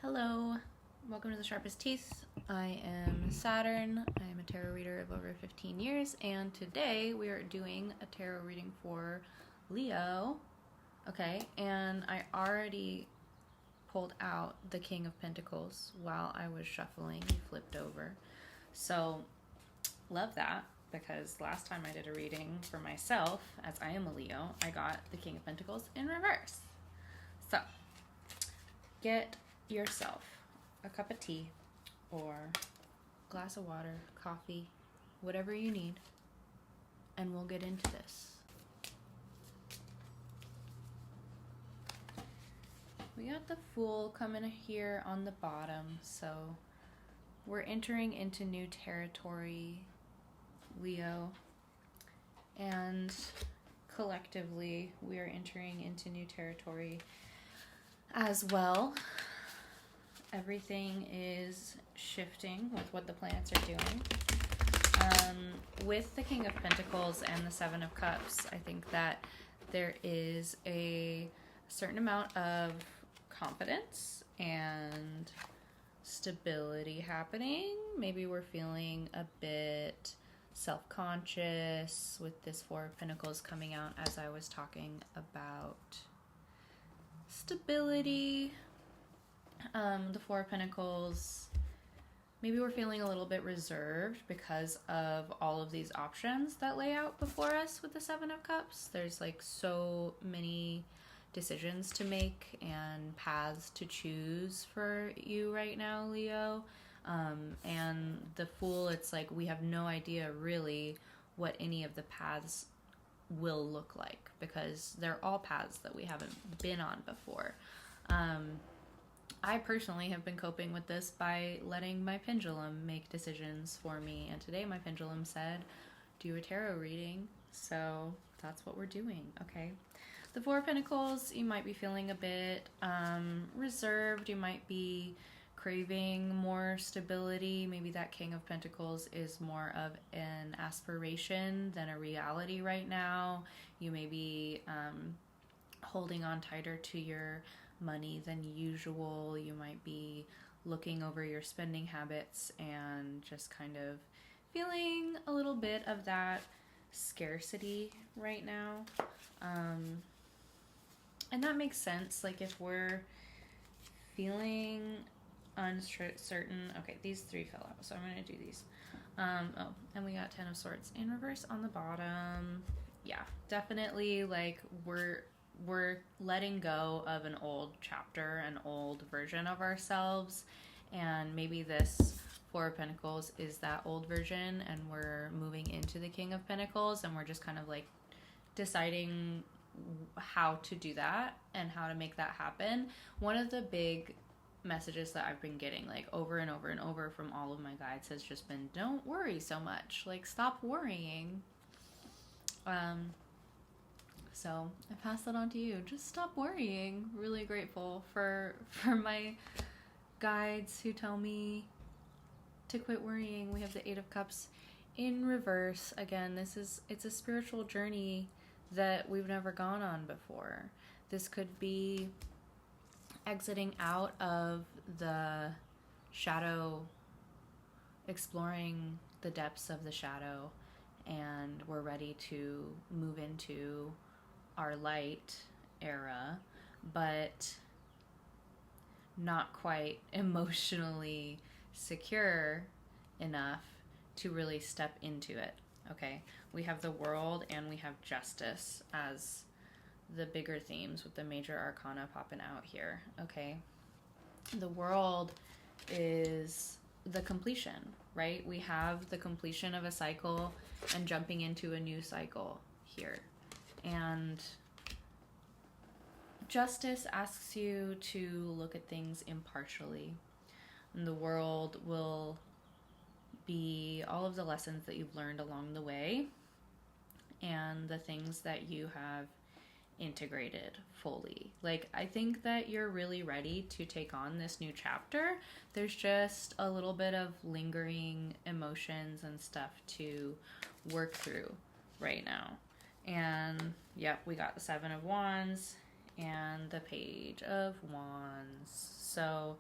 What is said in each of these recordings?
Hello, welcome to The Sharpest Teeth. I am Saturn. I am a tarot reader of over 15 years, and today we are doing a tarot reading for Leo. Okay, and I already pulled out the King of Pentacles while I was shuffling. He flipped over. So, love that, because last time I did a reading for myself, as I am a Leo, I got the King of Pentacles in reverse. So, get yourself a cup of tea or a glass of water, coffee, whatever you need, and we'll get into this. We got the Fool coming here on the bottom, so we're entering into new territory, Leo, and collectively we are entering into new territory as well. Everything is shifting with what the planets are doing. With the King of Pentacles and the Seven of Cups, I think that there is a certain amount of confidence and stability happening. Maybe we're feeling a bit self-conscious with this Four of Pentacles coming out as I was talking about stability. The Four of Pentacles, maybe we're feeling a little bit reserved because of all of these options that lay out before us with the Seven of Cups. There's like so many decisions to make and paths to choose for you right now, Leo. And the Fool, it's like we have no idea really what any of the paths will look like, because they're all paths that we haven't been on before. I personally have been coping with this by letting my pendulum make decisions for me, and today my pendulum said do a tarot reading, so that's what we're doing. Okay, the Four of Pentacles, you might be feeling a bit reserved. You might be craving more stability. Maybe that King of Pentacles is more of an aspiration than a reality right now. You may be holding on tighter to your money than usual. You might be looking over your spending habits and just kind of feeling a little bit of that scarcity right now. And that makes sense. Like if we're feeling uncertain. Okay, these three fell out, so I'm going to do these. And we got Ten of Swords in reverse on the bottom. Yeah, definitely like we're letting go of an old chapter, an old version of ourselves, and maybe this Four of Pentacles is that old version, and we're moving into the King of Pentacles, and we're just kind of like deciding how to do that and how to make that happen. One of the big messages that I've been getting like over and over and over from all of my guides has just been, don't worry so much, like stop worrying. So I pass that on to you. Just stop worrying. Really grateful for my guides who tell me to quit worrying. We have the Eight of Cups in reverse. Again, it's a spiritual journey that we've never gone on before. This could be exiting out of the shadow, exploring the depths of the shadow, and we're ready to move into our light era, but not quite emotionally secure enough to really step into it. Okay, we have the World and we have Justice as the bigger themes with the major arcana popping out here. Okay, the World is the completion, right? We have the completion of a cycle and jumping into a new cycle here. And Justice asks you to look at things impartially. And the World will be all of the lessons that you've learned along the way and the things that you have integrated fully. Like, I think that you're really ready to take on this new chapter. There's just a little bit of lingering emotions and stuff to work through right now. And yep, we got the Seven of Wands and the Page of Wands. So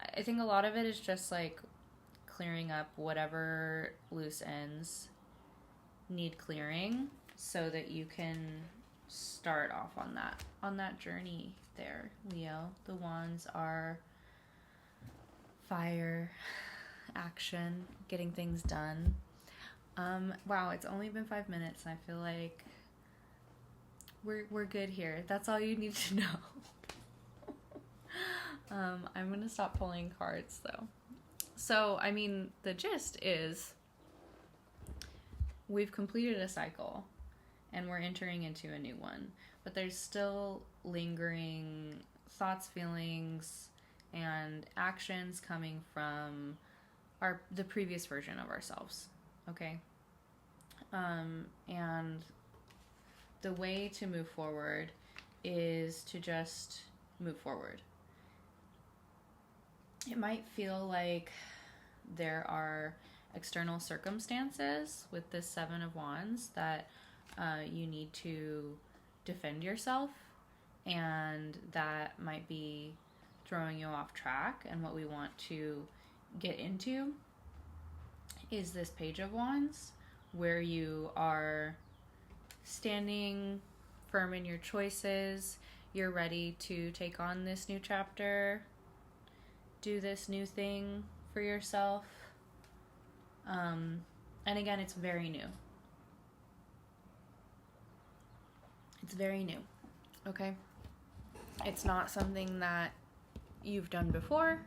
I think a lot of it is just like clearing up whatever loose ends need clearing so that you can start off on that journey there, Leo. The wands are fire, action, getting things done. Wow, it's only been 5 minutes and I feel like we're good here. That's all you need to know. I'm gonna stop pulling cards though. So, I mean, the gist is we've completed a cycle and we're entering into a new one, but there's still lingering thoughts, feelings, and actions coming from the previous version of ourselves. Okay? And the way to move forward is to just move forward. It might feel like there are external circumstances with this Seven of Wands that you need to defend yourself, and that might be throwing you off track. And what we want to get into is this Page of Wands, where you are standing firm in your choices. You're ready to take on this new chapter, do this new thing for yourself. And again, it's very new. It's very new, okay? It's not something that you've done before.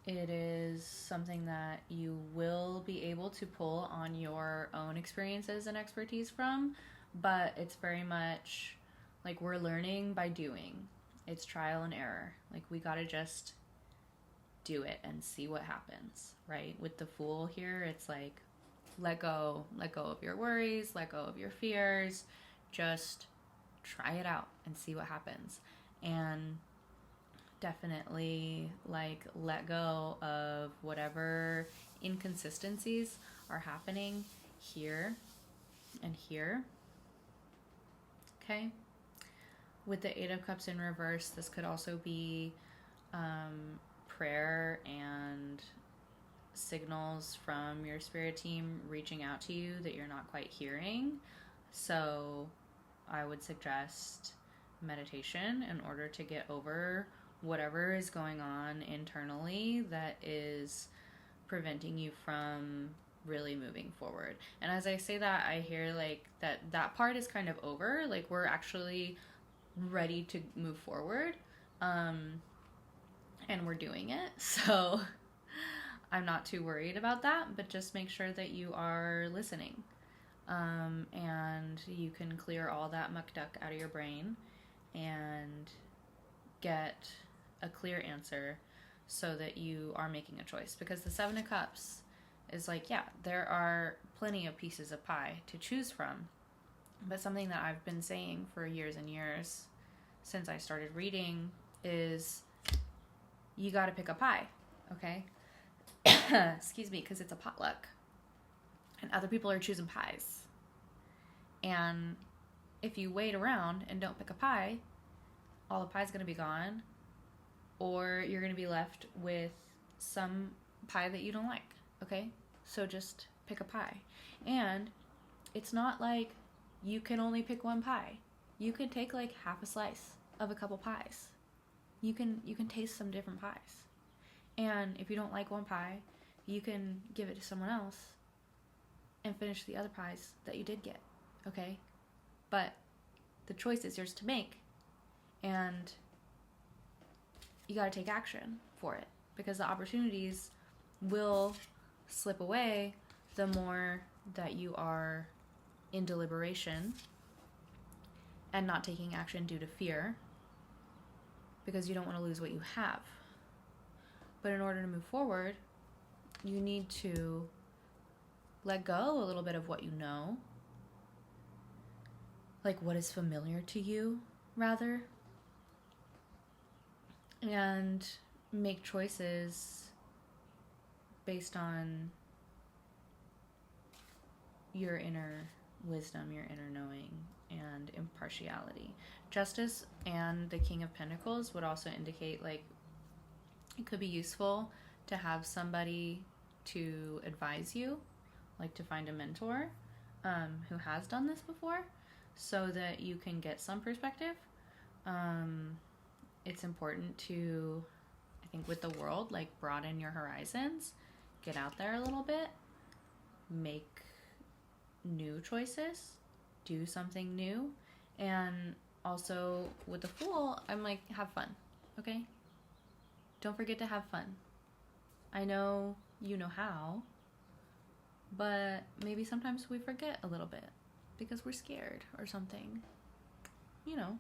It is something that you will be able to pull on your own experiences and expertise from, but it's very much like we're learning by doing. It's trial and error. Like, we gotta just do it and see what happens, right? With the Fool here, it's like, let go of your worries, let go of your fears, just try it out and see what happens. And definitely, like, let go of whatever inconsistencies are happening here and here. Okay? With the Eight of Cups in reverse, this could also be prayer and signals from your spirit team reaching out to you that you're not quite hearing. So I would suggest meditation in order to get over whatever is going on internally that is preventing you from really moving forward. And as I say that, I hear like that part is kind of over. Like, we're actually ready to move forward, and we're doing it. So I'm not too worried about that, but just make sure that you are listening, and you can clear all that muck duck out of your brain and get a clear answer so that you are making a choice. Because the Seven of Cups is like, yeah, there are plenty of pieces of pie to choose from, but something that I've been saying for years and years since I started reading is you got to pick a pie, okay? Excuse me, because it's a potluck and other people are choosing pies. And if you wait around and don't pick a pie, all the pie's going to be gone, or you're going to be left with some pie that you don't like, okay? So just pick a pie. And it's not like you can only pick one pie. You can take like half a slice of a couple pies. You can taste some different pies. And if you don't like one pie, you can give it to someone else and finish the other pies that you did get, okay? But the choice is yours to make, and you got to take action for it, because the opportunities will slip away the more that you are in deliberation and not taking action due to fear, because you don't want to lose what you have. But in order to move forward, you need to let go a little bit of what you know, like what is familiar to you, rather, and make choices based on your inner wisdom, your inner knowing, and impartiality. Justice and the King of Pentacles would also indicate like It could be useful to have somebody to advise you, like to find a mentor who has done this before, so that you can get some perspective. It's important to, I think, with the world, like broaden your horizons, get out there a little bit, make new choices, do something new. And also with the Fool, I'm like, have fun, okay? Don't forget to have fun. I know you know how, but maybe sometimes we forget a little bit because we're scared or something, you know.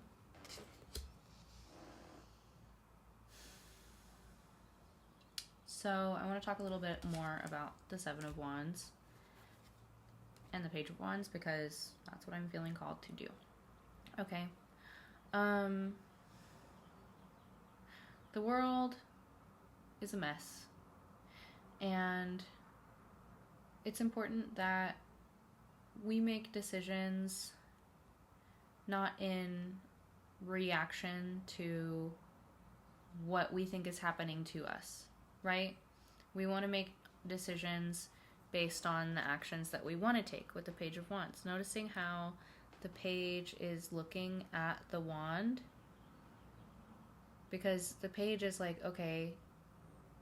So I want to talk a little bit more about the Seven of Wands and the Page of Wands because that's what I'm feeling called to do. Okay. The world is a mess, and it's important that we make decisions not in reaction to what we think is happening to us, right? We want to make decisions based on the actions that we want to take with the Page of Wands. Noticing how the page is looking at the wand, because the page is like, okay,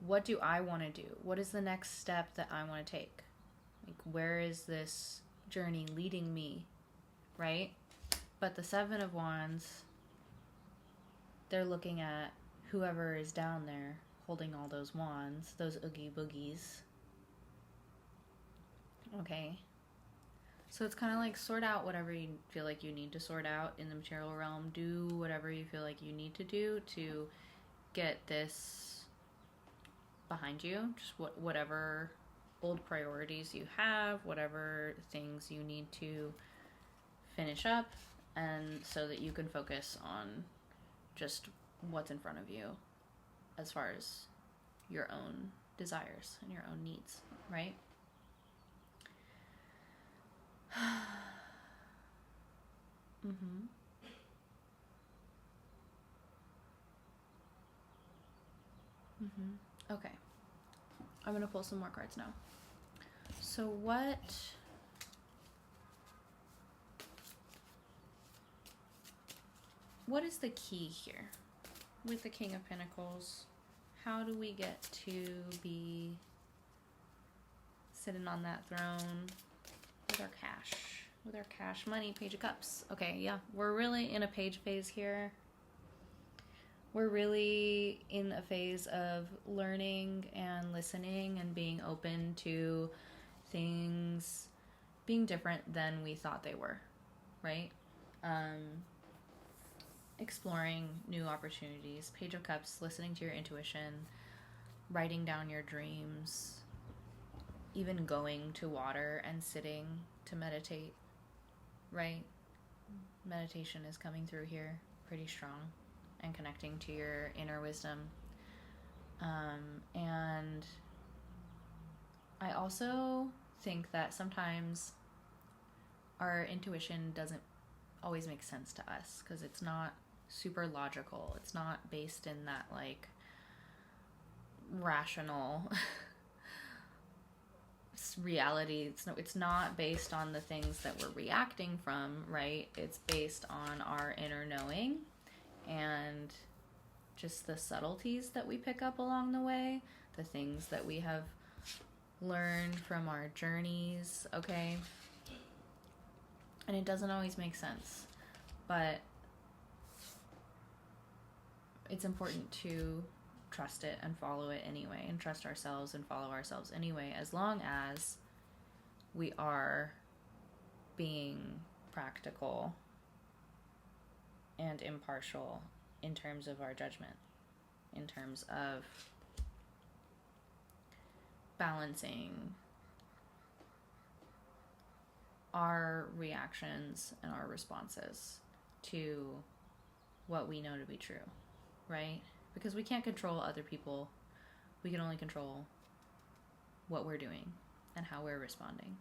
what do I want to do? What is the next step that I want to take? Like, where is this journey leading me, right? But the Seven of Wands, they're looking at whoever is down there holding all those wands, those oogie boogies. Okay. So it's kind of like sort out whatever you feel like you need to sort out in the material realm. Do whatever you feel like you need to do to get this behind you. Just whatever old priorities you have, whatever things you need to finish up, and so that you can focus on just what's in front of you as far as your own desires and your own needs, right? Mm-hmm. Mm-hmm. Okay. I'm going to pull some more cards now. So what is the key here with the King of Pentacles? How do we get to be sitting on that throne with our cash? With our cash, money, Page of Cups. Okay, yeah, we're really in a page phase here. We're really in a phase of learning and listening and being open to things being different than we thought they were, right? Exploring new opportunities. Page of Cups, listening to your intuition, writing down your dreams, even going to water and sitting to meditate, right? Meditation is coming through here pretty strong and connecting to your inner wisdom. And I also think that sometimes our intuition doesn't always make sense to us because it's not super logical. It's not based in that like rational reality. It's not based on the things that we're reacting from, right? It's based on our inner knowing and just the subtleties that we pick up along the way, the things that we have learned from our journeys, okay? And it doesn't always make sense, but it's important to trust it and follow it anyway, and trust ourselves and follow ourselves anyway, as long as we are being practical and impartial in terms of our judgment, in terms of balancing our reactions and our responses to what we know to be true, right? Because we can't control other people. We can only control what we're doing and how we're responding.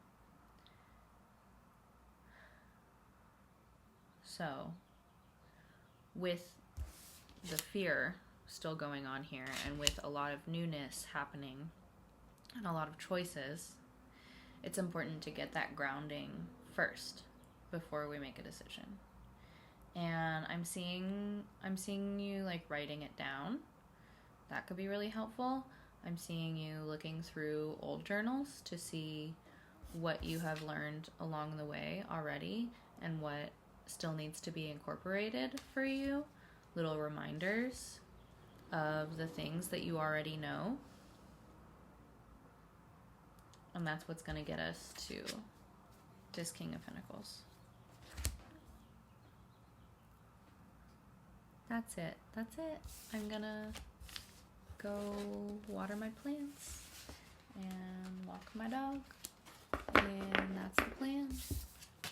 So, with the fear still going on here, and with a lot of newness happening and a lot of choices, it's important to get that grounding first before we make a decision. And I'm seeing you like writing it down. That could be really helpful. I'm seeing you looking through old journals to see what you have learned along the way already and what still needs to be incorporated for you. Little reminders of the things that you already know. And that's what's going to get us to this King of Pentacles. That's it. I'm going to go water my plants and walk my dog. And that's the plan.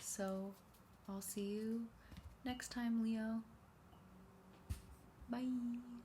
So I'll see you next time, Leo. Bye.